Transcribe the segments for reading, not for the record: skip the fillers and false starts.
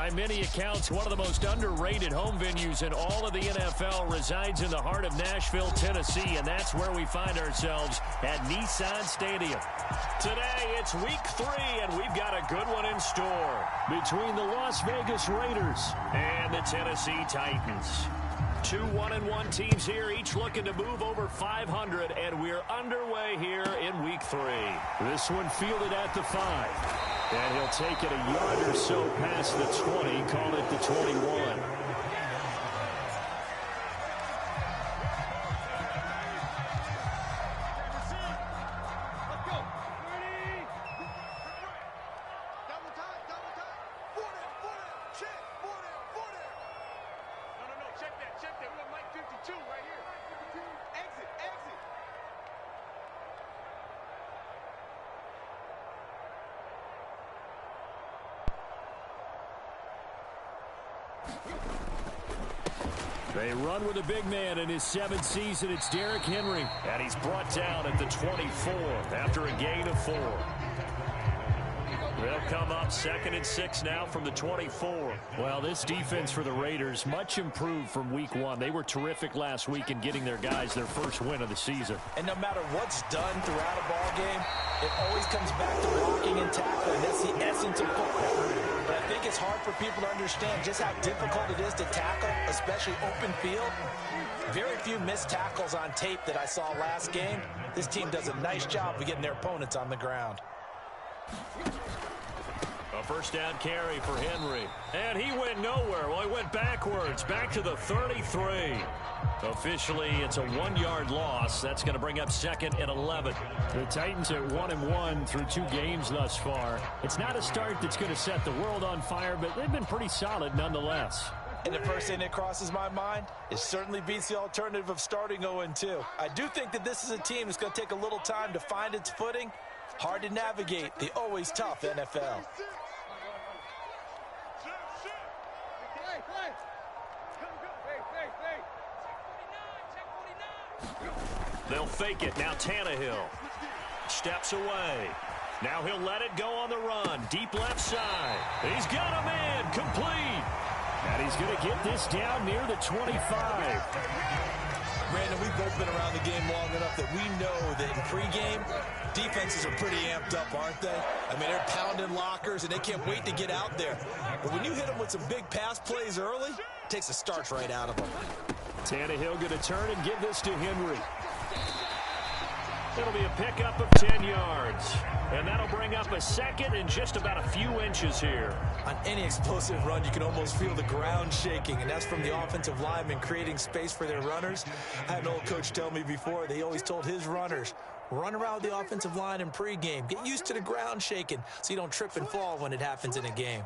By many accounts, one of the most underrated home venues in all of the NFL resides in the heart of Nashville, Tennessee, and that's where we find ourselves at Nissan Stadium. Today, it's week 3, and we've got a good one in store between the Las Vegas Raiders and the Tennessee Titans. 2 1-1 teams here, each looking to move over 500, and we're underway here in week 3. This one fielded at the 5. And he'll take it a yard or so past the 20, call it the 21. They run with a big man in his 7th season. It's Derrick Henry. And he's brought down at the 24 after a gain of 4. They'll come up 2nd and 6 now from the 24. Well, this defense for the Raiders, much improved from week 1. They were terrific last week in getting their guys their first win of the season. And no matter what's done throughout a ball game, it always comes back to blocking and tackling. That's the essence of football. But I think it's hard for people to understand just how difficult it is to tackle, especially open field. Very few missed tackles on tape that I saw last game. This team does a nice job of getting their opponents on the ground. A first down carry for Henry. And he went nowhere. Well, he went backwards, back to the 33. Officially, it's a 1-yard loss. That's going to bring up 2nd and 11. The Titans at 1-1 through 2 games thus far. It's not a start that's going to set the world on fire, but they've been pretty solid nonetheless. And the first thing that crosses my mind, it certainly beats the alternative of starting 0-2. I do think that this is a team that's going to take a little time to find its footing. Hard to navigate the always tough NFL. They'll fake it. Now Tannehill steps away. Now he'll let it go on the run. Deep left side. He's got a man. Complete. And he's going to get this down near the 25. Brandon, we've both been around the game long enough that we know that in pregame, defenses are pretty amped up, aren't they? I mean, they're pounding lockers, and they can't wait to get out there. But when you hit them with some big pass plays early, it takes the starch right out of them. Tannehill going to turn and give this to Henry. It'll be a pickup of 10 yards. And that'll bring up a 2nd and just about a few inches here. On any explosive run, you can almost feel the ground shaking, and that's from the offensive linemen creating space for their runners. I had an old coach tell me before, they always told his runners, run around the offensive line in pregame. Get used to the ground shaking so you don't trip and fall when it happens in a game.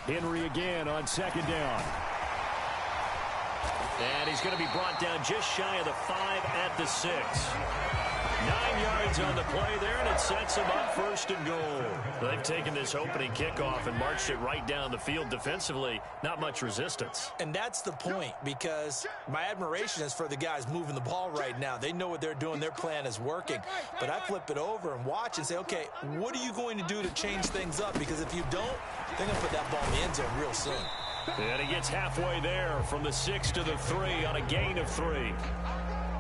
Henry again on 2nd down. And he's going to be brought down just shy of the 5 at the 6. 9 yards on the play there, and it sets him up 1st and goal. They've taken this opening kickoff and marched it right down the field defensively. Not much resistance. And that's the point, because my admiration is for the guys moving the ball right now. They know what they're doing. Their plan is working. But I flip it over and watch and say, okay, what are you going to do to change things up? Because if you don't, they're going to put that ball in the end zone real soon. And he gets halfway there from the 6 to the 3 on a gain of 3.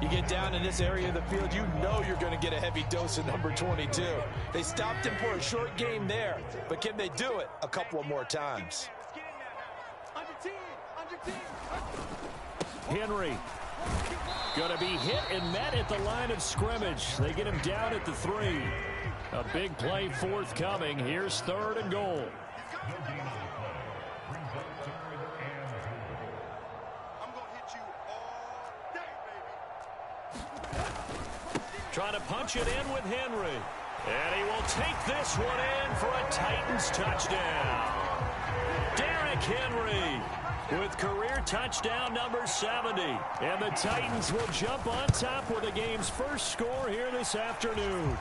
You get down in this area of the field, you know you're going to get a heavy dose of number 22. They stopped him for a short game there, but can they do it a couple of more times? Henry going to be hit and met at the line of scrimmage. They get him down at the 3. A big play forthcoming. Here's 3rd and goal. Trying to punch it in with Henry. And he will take this one in for a Titans touchdown. Derrick Henry with career touchdown number 70. And the Titans will jump on top with the game's first score here this afternoon.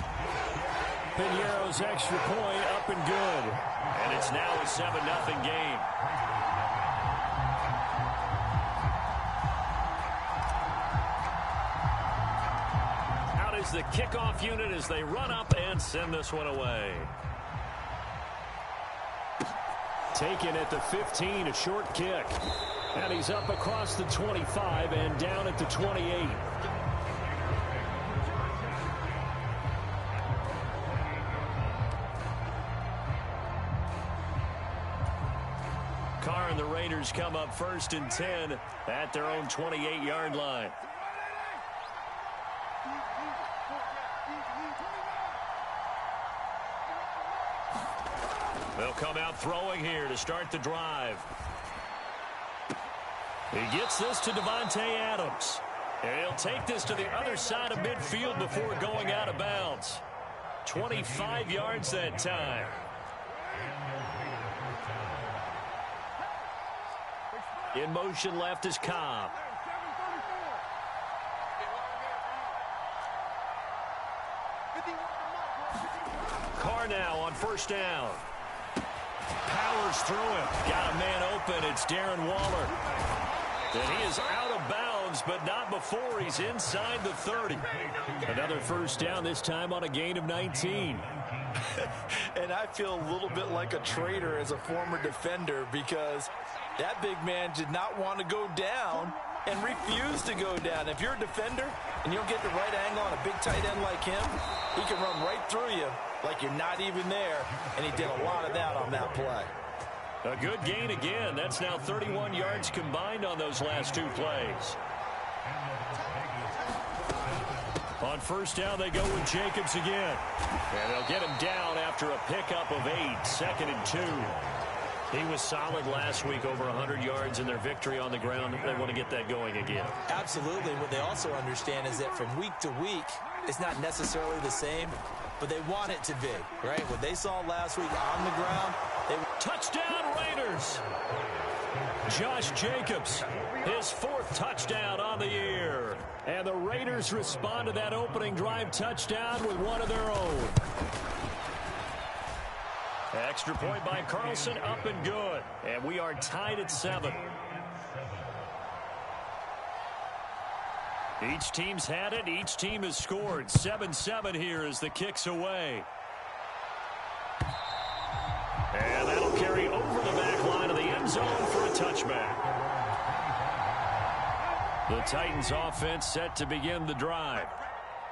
Piñeiro's extra point up and good. And it's now a 7-0 game. is the kickoff unit as they run up and send this one away. Taken at the 15, a short kick. And he's up across the 25 and down at the 28. Carr and the Raiders come up 1st and 10 at their own 28-yard line. They'll come out throwing here to start the drive. He gets this to Devontae Adams. And he'll take this to the other side of midfield before going out of bounds. 25 yards that time. In motion left is Cobb. Carr now on 1st down. Powers through him. Got a man open. It's Darren Waller. And he is out of bounds, but not before he's inside the 30. Another 1st down, this time on a gain of 19. And I feel a little bit like a traitor as a former defender because that big man did not want to go down and refused to go down. If you're a defender and you don't get the right angle on a big tight end like him, he can run right through you like you're not even there, and he did a lot of that on that play. A good gain again. That's now 31 yards combined on those last 2 plays. On 1st down, they go with Jacobs again. And they'll get him down after a pickup of 8, 2nd and 2. He was solid last week, over 100 yards in their victory on the ground. They want to get that going again. Absolutely. What they also understand is that from week to week, it's not necessarily the same, but they want it to be, right? What they saw last week on the ground, they... Touchdown, Raiders! Josh Jacobs, his 4th touchdown on the year. And the Raiders respond to that opening drive touchdown with one of their own. Extra point by Carlson, up and good. And we are tied at 7. Each team's had it. Each team has scored. 7-7 here as the kick's away. And that'll carry over the back line of the end zone for a touchback. The Titans offense set to begin the drive.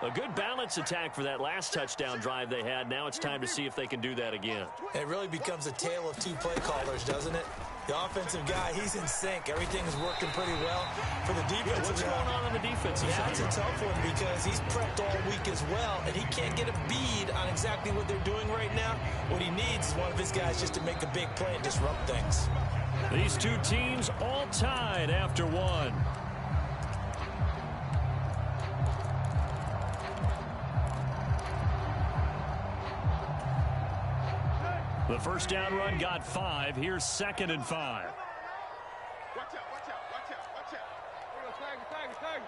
A good balance attack for that last touchdown drive they had. Now it's time to see if they can do that again. It really becomes a tale of 2 play callers, doesn't it? The offensive guy, he's in sync. Everything's working pretty well. For the defensive what's going on the defensive side? That's a tough one because he's prepped all week as well, and he can't get a bead on exactly what they're doing right now. What he needs is one of his guys just to make a big play and disrupt things. These 2 teams all tied after 1. The 1st down run got 5. Here's 2nd and 5. Watch out, watch out, watch out, watch out. Tag.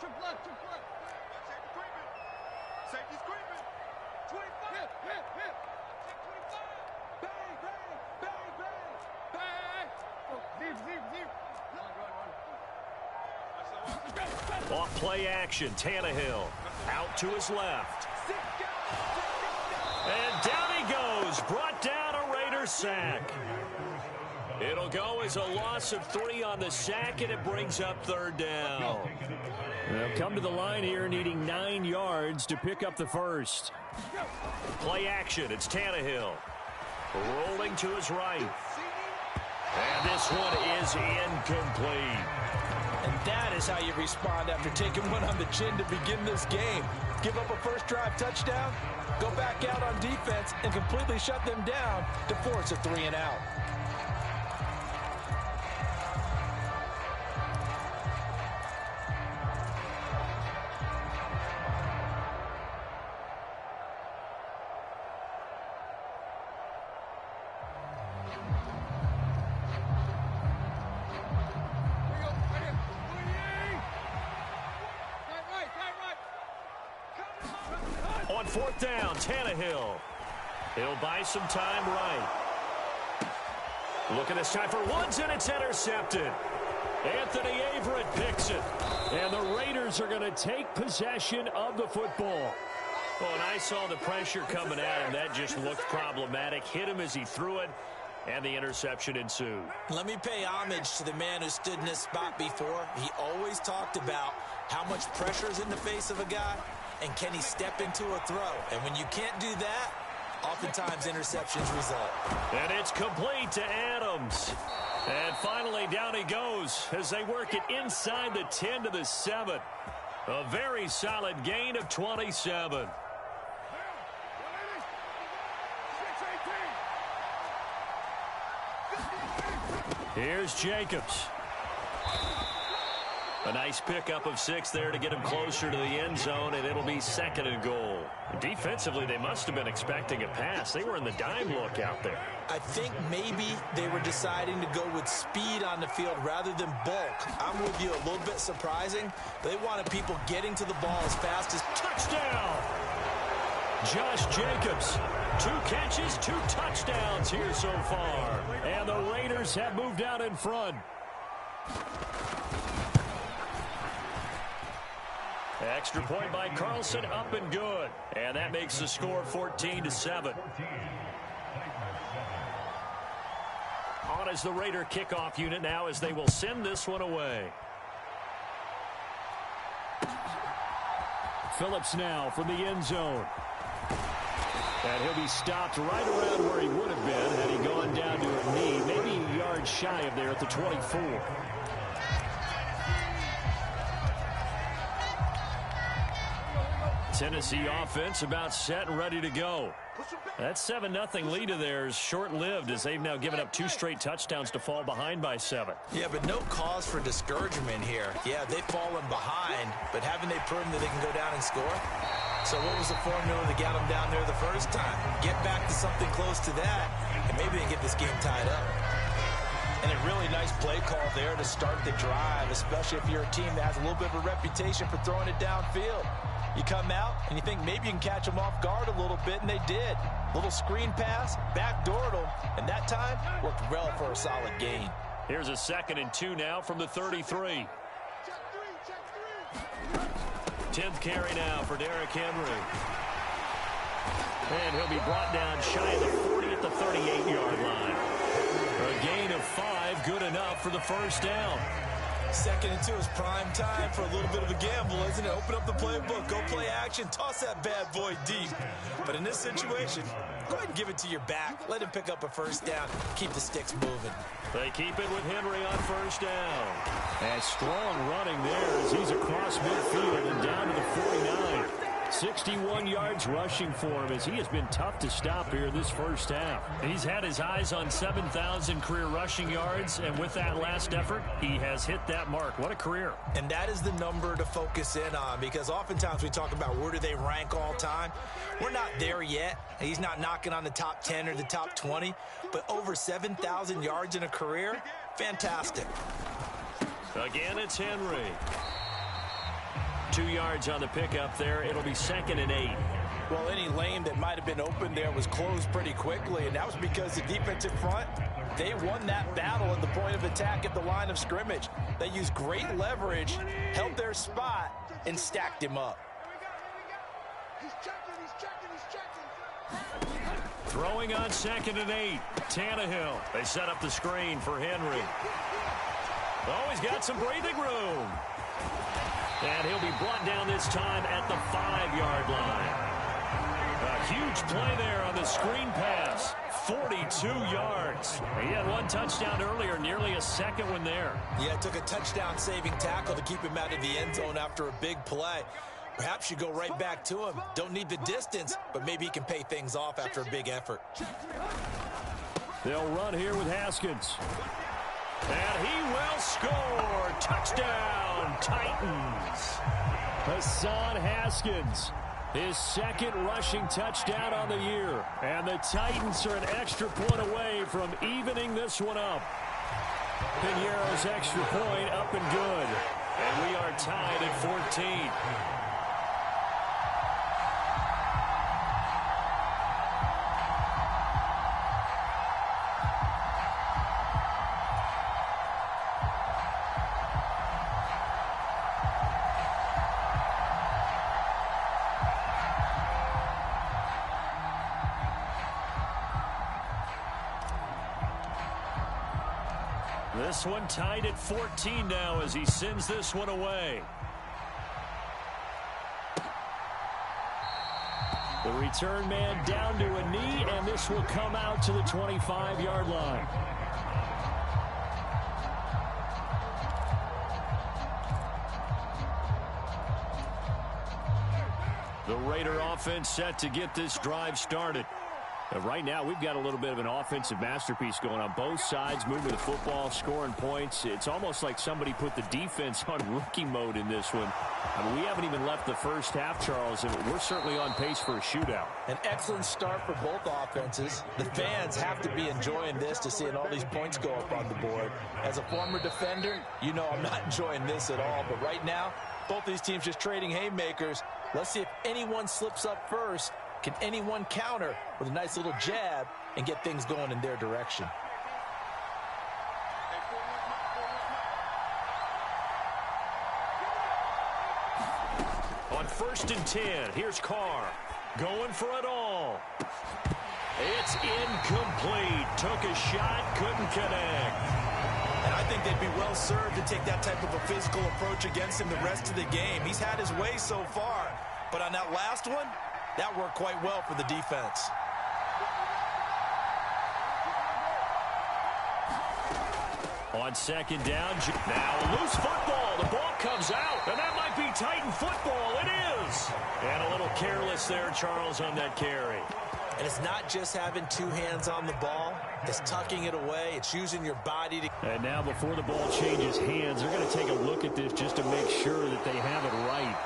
Triple left. Safety creeping. Safety's creeping. 25. Hit. Check 25. Bang. Run. Off play action. Tannehill out to his left. And down he goes. Brought down a Raiders sack. It'll go as a loss of 3 on the sack, and it brings up 3rd down. They'll come to the line here needing 9 yards to pick up the 1st. Play action. It's Tannehill. Rolling to his right. And this one is incomplete. And that is how you respond after taking one on the chin to begin this game. Give up a 1st drive touchdown, go back out on defense, and completely shut them down to force a 3 and out. On 4th down, Tannehill. He'll buy some time right. Look at this time for Woods, and it's intercepted. Anthony Averett picks it. And the Raiders are going to take possession of the football. Well, and I saw the pressure coming at him. That just looked problematic. Hit him as he threw it, and the interception ensued. Let me pay homage to the man who stood in this spot before. He always talked about how much pressure is in the face of a guy, and can he step into a throw. And when you can't do that, oftentimes interceptions result. And it's complete to Adams. And finally, down he goes as they work it inside the 10 to the 7. A very solid gain of 27. Here's Jacobs. A nice pickup of 6 there to get him closer to the end zone, and it'll be 2nd and goal. Defensively, they must have been expecting a pass. They were in the dime look out there. I think maybe they were deciding to go with speed on the field rather than bulk. I'm with you, a little bit surprising. They wanted people getting to the ball as fast as... Touchdown! Josh Jacobs. 2 catches, 2 touchdowns here so far. And the Raiders have moved out in front. Extra point by Carlson, up and good. And that makes the score 14 to 7. On is the Raider kickoff unit now as they will send this one away. Phillips now from the end zone. And he'll be stopped right around where he would have been had he gone down to a knee, maybe a yard shy of there at the 24. Tennessee offense about set and ready to go. That 7-0 lead of theirs short-lived as they've now given up 2 straight touchdowns to fall behind by 7. Yeah, but no cause for discouragement here. Yeah, they've fallen behind, but haven't they proven that they can go down and score? So what was the formula that got them down there the first time? Get back to something close to that, and maybe they get this game tied up. And a really nice play call there to start the drive, especially if you're a team that has a little bit of a reputation for throwing it downfield. You come out, and you think maybe you can catch them off guard a little bit, and they did. Little screen pass, backdoored them, and that time worked well for a solid gain. Here's a 2nd and 2 now from the 33. 10th carry now for Derrick Henry. And he'll be brought down shy of the 40 at the 38-yard line. A gain of 5, good enough for the first down. 2nd and 2 is prime time for a little bit of a gamble, isn't it? Open up the playbook, go play action, toss that bad boy deep. But in this situation, go ahead and give it to your back. Let him pick up a first down. Keep the sticks moving. They keep it with Henry on first down. And strong running there as he's across midfield and down to the 49. 61 yards rushing for him as he has been tough to stop here this first half. He's had his eyes on 7,000 career rushing yards, and with that last effort, he has hit that mark. What a career. And that is the number to focus in on, because oftentimes we talk about where do they rank all time. We're not there yet. He's not knocking on the top 10 or the top 20, but over 7,000 yards in a career, fantastic. Again, it's Henry. 2 yards on the pickup there. It'll be 2nd and 8. Well, any lane that might have been open there was closed pretty quickly, and that was because the defensive front, they won that battle at the point of attack at the line of scrimmage. They used great leverage, held their spot, and stacked him up. He's checking. Throwing on 2nd and 8. Tannehill. They set up the screen for Henry. Oh, he's got some breathing room. And he'll be brought down this time at the 5-yard line. A huge play there on the screen pass. 42 yards. He had 1 touchdown earlier, nearly a second one there. Yeah, it took a touchdown-saving tackle to keep him out of the end zone after a big play. Perhaps you go right back to him. Don't need the distance, but maybe he can pay things off after a big effort. They'll run here with Haskins. And he will score. Touchdown, Titans. Hassan Haskins, his 2nd rushing touchdown on the year. And the Titans are an extra point away from evening this one up. Pinheiro's extra point up and good. And we are tied at 14. This one tied at 14 now as he sends this one away. The return man down to a knee, and this will come out to the 25-yard line. The Raider offense set to get this drive started. Right now, we've got a little bit of an offensive masterpiece going on both sides, moving the football, scoring points. It's almost like somebody put the defense on rookie mode in this one. I mean, we haven't even left the first half, Charles, and we're certainly on pace for a shootout. An excellent start for both offenses. The fans have to be enjoying this to seeing all these points go up on the board. As a former defender, you know I'm not enjoying this at all. But right now, both these teams just trading haymakers. Let's see if anyone slips up first. Can anyone counter with a nice little jab and get things going in their direction? On 1st and 10, here's Carr. Going for it all. It's incomplete. Took a shot, couldn't connect. And I think they'd be well served to take that type of a physical approach against him the rest of the game. He's had his way so far. But on that last one, that worked quite well for the defense. On 2nd down, now a loose football. The ball comes out, and that might be Titan football. It is. And a little careless there, Charles, on that carry. And it's not just having two hands on the ball. It's tucking it away. It's using your body to... And now before the ball changes hands, they're going to take a look at this just to make sure that they have it right.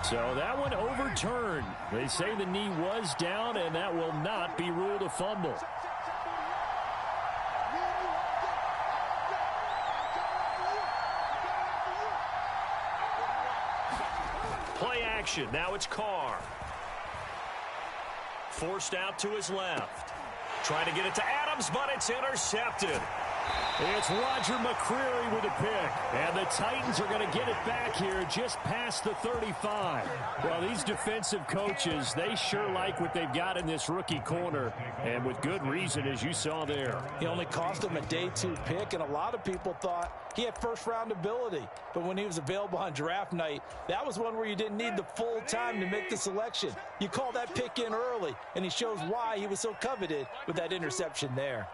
So that one overturned. They say the knee was down, and that will not be ruled a fumble. Play action. Now it's Carr. Forced out to his left. Trying to get it to Adams, but it's intercepted. It's Roger McCreary with a pick. And the Titans are going to get it back here just past the 35. Well, these defensive coaches, they sure like what they've got in this rookie corner. And with good reason, as you saw there. He only cost him a day 2 pick, and a lot of people thought he had first-round ability. But when he was available on draft night, that was one where you didn't need the full time to make the selection. You call that pick in early, and he shows why he was so coveted with that interception there.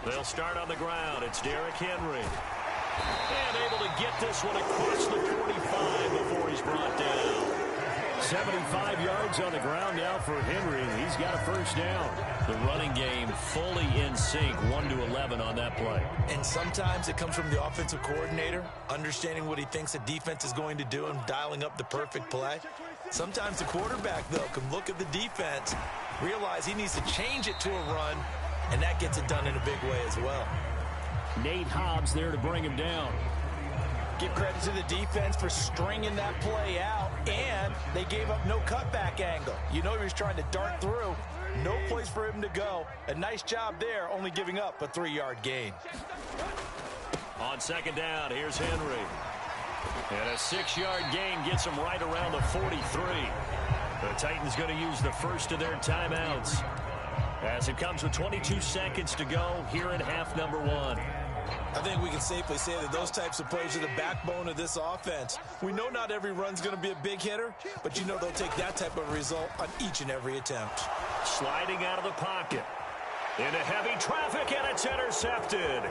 They'll start on the ground. It's Derrick Henry. And able to get this one across the 45 before he's brought down. 75 yards on the ground now for Henry. He's got a first down. The running game fully in sync, 1-11 on that play. And sometimes it comes from the offensive coordinator, understanding what he thinks the defense is going to do and dialing up the perfect play. Sometimes the quarterback, though, can look at the defense, realize he needs to change it to a run, and that gets it done in a big way as well. Nate Hobbs there to bring him down. Give credit to the defense for stringing that play out, and they gave up no cutback angle. You know he was trying to dart through. No place for him to go. A nice job there, only giving up a 3-yard gain. On 2nd down, here's Henry. And a 6-yard gain gets him right around the 43. The Titans going to use the first of their timeouts, as it comes with 22 seconds to go here in half number 1. I think we can safely say that those types of plays are the backbone of this offense. We know not every run's going to be a big hitter, but you know they'll take that type of result on each and every attempt. Sliding out of the pocket. Into heavy traffic, and it's intercepted.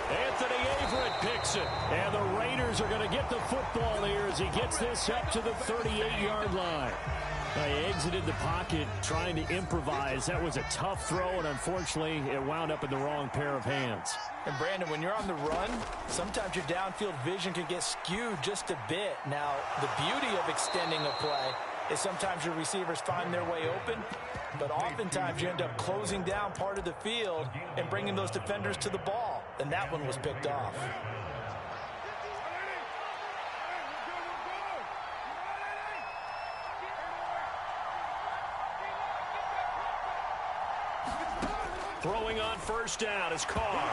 Anthony Averett picks it, and the Raiders are going to get the football here as he gets this up to the 38-yard line. He exited the pocket trying to improvise. That was a tough throw, and unfortunately, it wound up in the wrong pair of hands. And Brandon, when you're on the run, sometimes your downfield vision can get skewed just a bit. Now, the beauty of extending a play is sometimes your receivers find their way open, but oftentimes you end up closing down part of the field and bringing those defenders to the ball, and that one was picked off. Throwing on first down is Carr.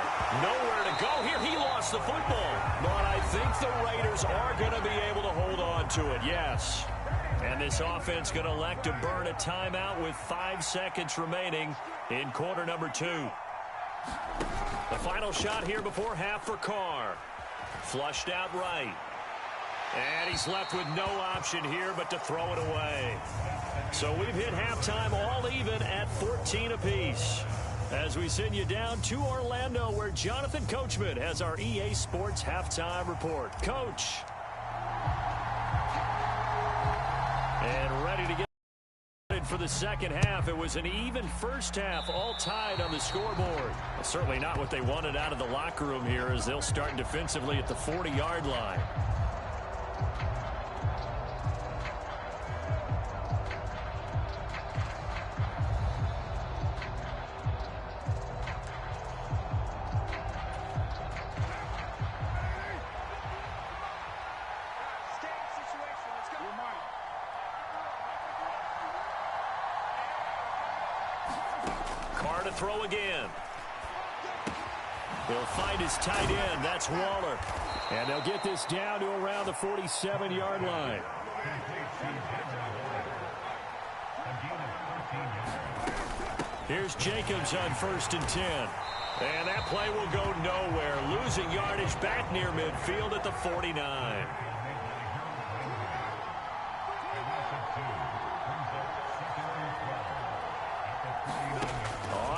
Nowhere to go here. He lost the football. But I think the Raiders are going to be able to hold on to it, yes. And this offense going to elect to burn a timeout with 5 seconds remaining in quarter number 2. The final shot here before half for Carr. Flushed out right. And he's left with no option here but to throw it away. So we've hit halftime all even at 14 apiece. As we send you down to Orlando, where Jonathan Coachman has our EA Sports halftime report. Coach. And ready to get for the second half. It was an even first half, all tied on the scoreboard. Certainly not what they wanted out of the locker room here, as they'll start defensively at the 40-yard line. To throw again. They'll find his tight end. That's Waller. And they'll get this down to around the 47-yard line. Here's Jacobs on 1st and 10. And that play will go nowhere. Losing yardage back near midfield at the 49.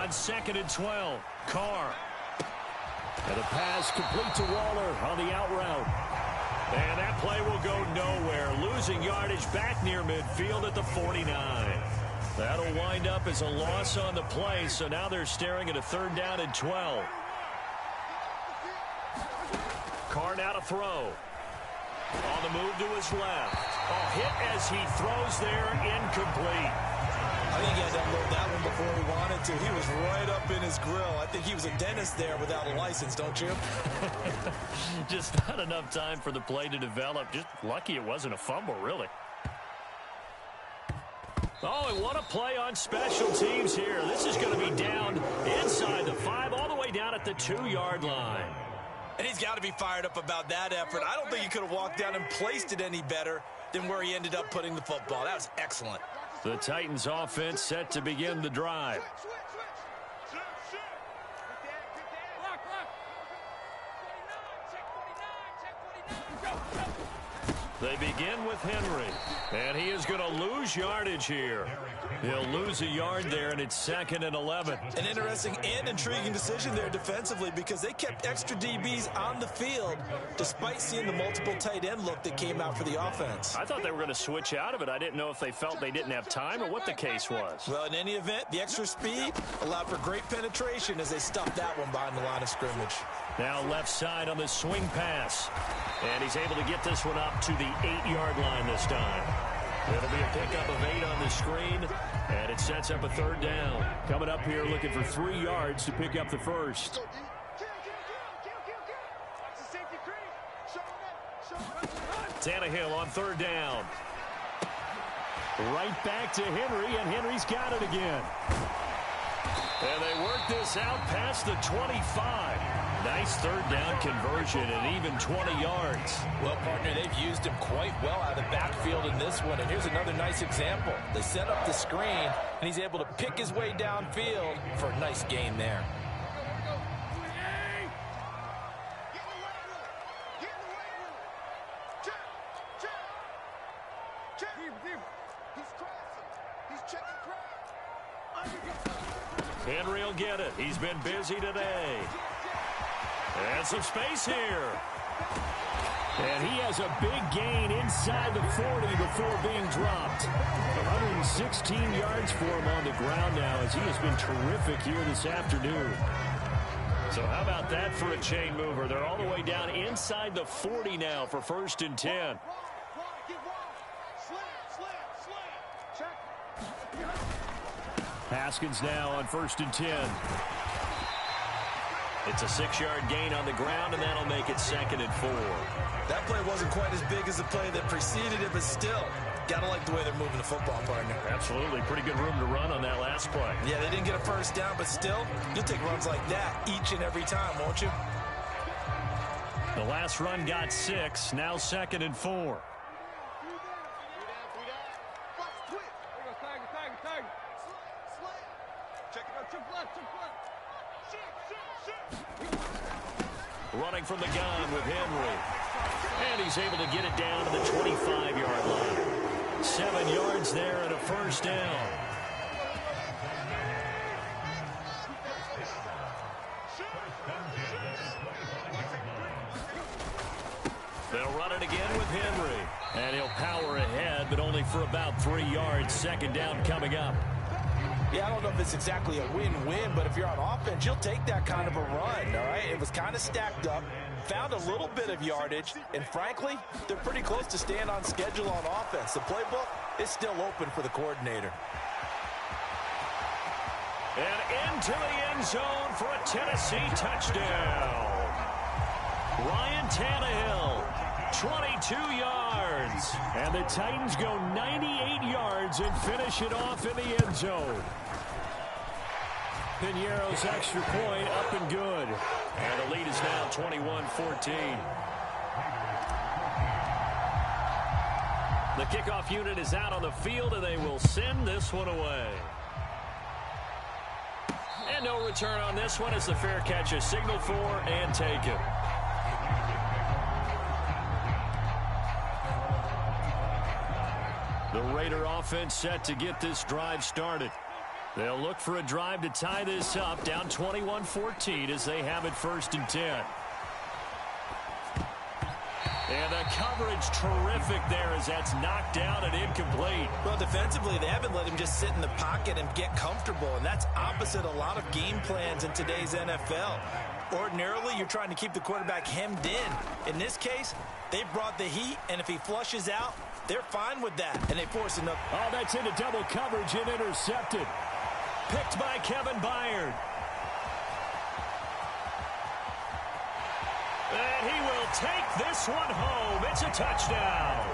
On 2nd and 12, Carr. And a pass complete to Waller on the out route. And that play will go nowhere. Losing yardage back near midfield at the 49. That'll wind up as a loss on the play, so now they're staring at a 3rd down and 12. Carr now to throw. On the move to his left. Hit as he throws there, incomplete. I think he had to unload that one before he wanted to. He was right up in his grill. I think he was a dentist there without a license, don't you? Just not enough time for the play to develop. Just lucky it wasn't a fumble, really. Oh, and what a play on special teams here. This is going to be down inside the 5, all the way down at the 2-yard line. And he's got to be fired up about that effort. I don't think he could have walked down and placed it any better than where he ended up putting the football. That was excellent. The Titans offense set to begin the drive. They begin with Henry, and he is going to lose yardage here. He'll lose a yard there, and it's 2nd and 11. An interesting and intriguing decision there defensively, because they kept extra DBs on the field despite seeing the multiple tight end look that came out for the offense. I thought they were going to switch out of it. I didn't know if they felt they didn't have time or what the case was. Well, in any event, the extra speed allowed for great penetration as they stuffed that one behind the line of scrimmage. Now left side on the swing pass. And he's able to get this one up to the 8-yard line this time. It'll be a pickup of 8 on the screen, and it sets up a 3rd down. Coming up here looking for 3 yards to pick up the first. Tannehill on 3rd down. Right back to Henry, and Henry's got it again. And they work this out past the 25. Nice 3rd down conversion and even 20 yards. Well, partner, they've used him quite well out of the backfield in this one. And here's another nice example. They set up the screen, and he's able to pick his way downfield for a nice gain there. Henry will get it. He's been busy today. And some space here. And he has a big gain inside the 40 before being dropped. 116 yards for him on the ground now, as he has been terrific here this afternoon. So how about that for a chain mover? They're all the way down inside the 40 now for 1st and 10. Haskins now on 1st and 10. It's a 6-yard gain on the ground, and that'll make it 2nd and 4. That play wasn't quite as big as the play that preceded it, but still, gotta like the way they're moving the football, partner. Absolutely. Pretty good room to run on that last pass play. Yeah, they didn't get a first down, but still, you'll take runs like that each and every time, won't you? The last run got 6. Now 2nd and 4. Running from the gun with Henry. And he's able to get it down to the 25-yard line. 7 yards there and a first down. They'll run it again with Henry. And he'll power ahead, but only for about 3 yards. 2nd down coming up. Yeah, I don't know if it's exactly a win-win, but if you're on offense, you'll take that kind of a run, all right? It was kind of stacked up, found a little bit of yardage, and frankly, they're pretty close to staying on schedule on offense. The playbook is still open for the coordinator. And into the end zone for a Tennessee touchdown. Ryan Tannehill, 22 yards. And the Titans go 98 yards and finish it off in the end zone. Piñeiro's extra point up and good. And the lead is now 21-14. The kickoff unit is out on the field, and they will send this one away. And no return on this one as the fair catch is signaled for and taken. The Raider offense set to get this drive started. They'll look for a drive to tie this up, down 21-14 as they have it 1st and 10. And the coverage terrific there as that's knocked down and incomplete. Well, defensively, they haven't let him just sit in the pocket and get comfortable, and that's opposite a lot of game plans in today's NFL. Ordinarily, you're trying to keep the quarterback hemmed in. In this case, they brought the heat, and if he flushes out, they're fine with that, and they force enough. Oh, that's into double coverage and intercepted. Picked by Kevin Byard. And he will take this one home. It's a touchdown.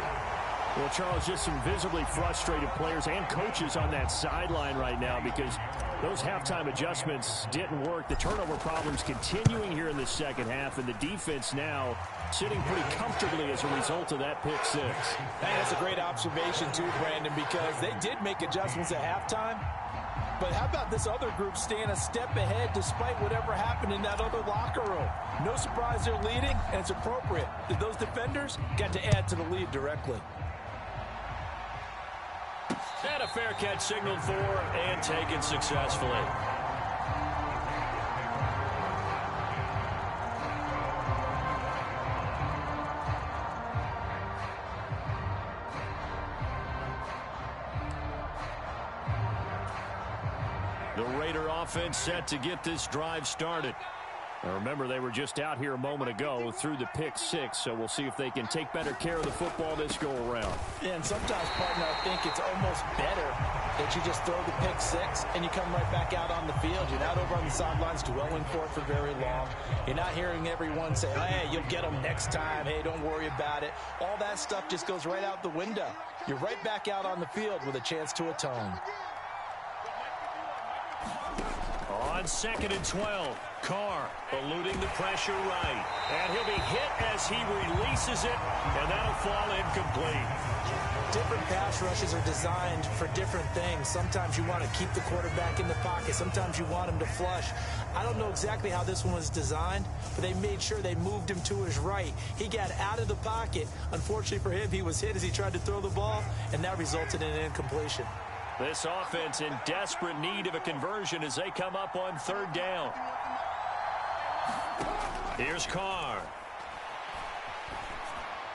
Well, Charles, just some visibly frustrated players and coaches on that sideline right now because those halftime adjustments didn't work. The turnover problems continuing here in the second half, and the defense now sitting pretty comfortably as a result of that pick six. Hey, that's a great observation too, Brandon, because they did make adjustments at halftime. But how about this other group staying a step ahead despite whatever happened in that other locker room? No surprise they're leading, and it's appropriate that those defenders got to add to the lead directly. And a fair catch signaled for and taken successfully. The Raider offense set to get this drive started. Now remember, they were just out here a moment ago through the pick six, so we'll see if they can take better care of the football this go around. Yeah, and sometimes, partner, I think it's almost better that you just throw the pick six and you come right back out on the field. You're not over on the sidelines dwelling for it for very long. You're not hearing everyone say, hey, you'll get them next time. Hey, don't worry about it. All that stuff just goes right out the window. You're right back out on the field with a chance to atone. On 2nd and 12, Carr eluding the pressure right. And he'll be hit as he releases it, and that'll fall incomplete. Different pass rushes are designed for different things. Sometimes you want to keep the quarterback in the pocket. Sometimes you want him to flush. I don't know exactly how this one was designed, but they made sure they moved him to his right. He got out of the pocket. Unfortunately for him, he was hit as he tried to throw the ball, and that resulted in an incompletion. This offense in desperate need of a conversion as they come up on 3rd down. Here's Carr.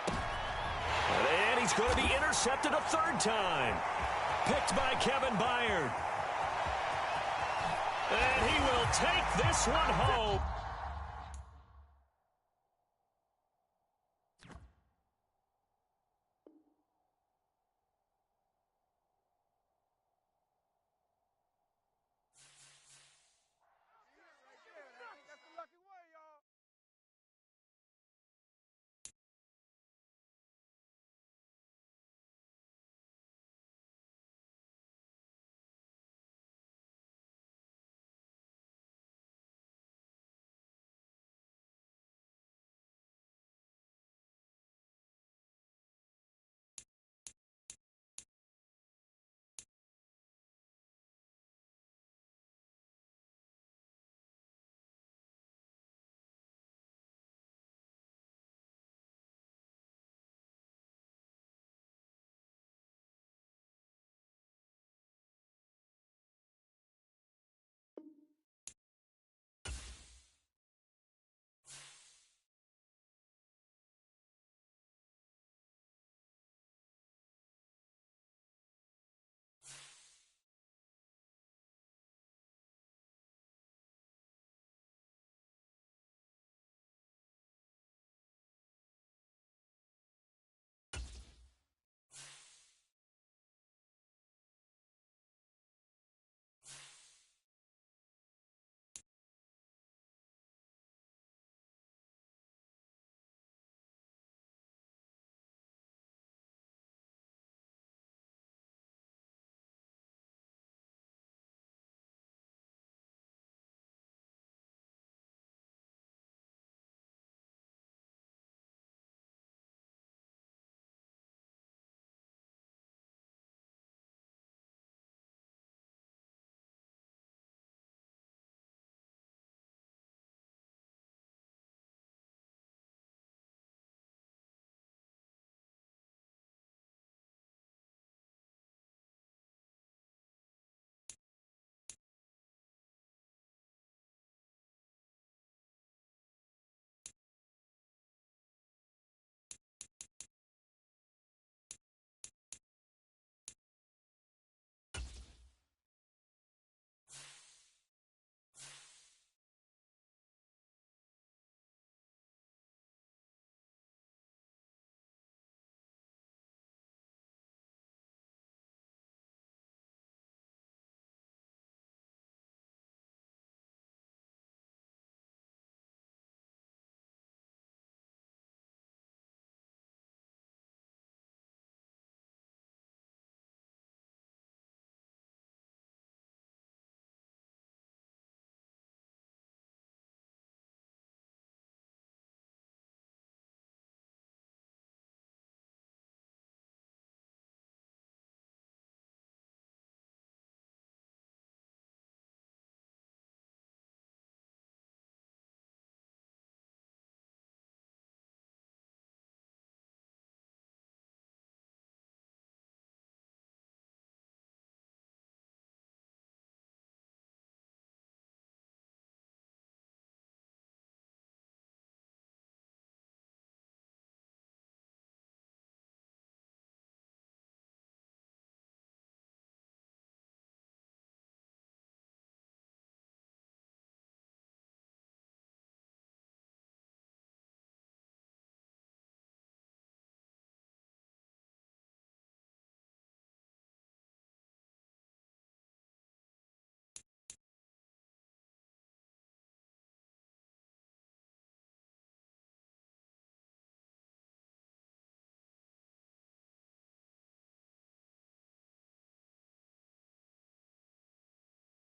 And he's going to be intercepted a 3rd time. Picked by Kevin Byard. And he will take this one home.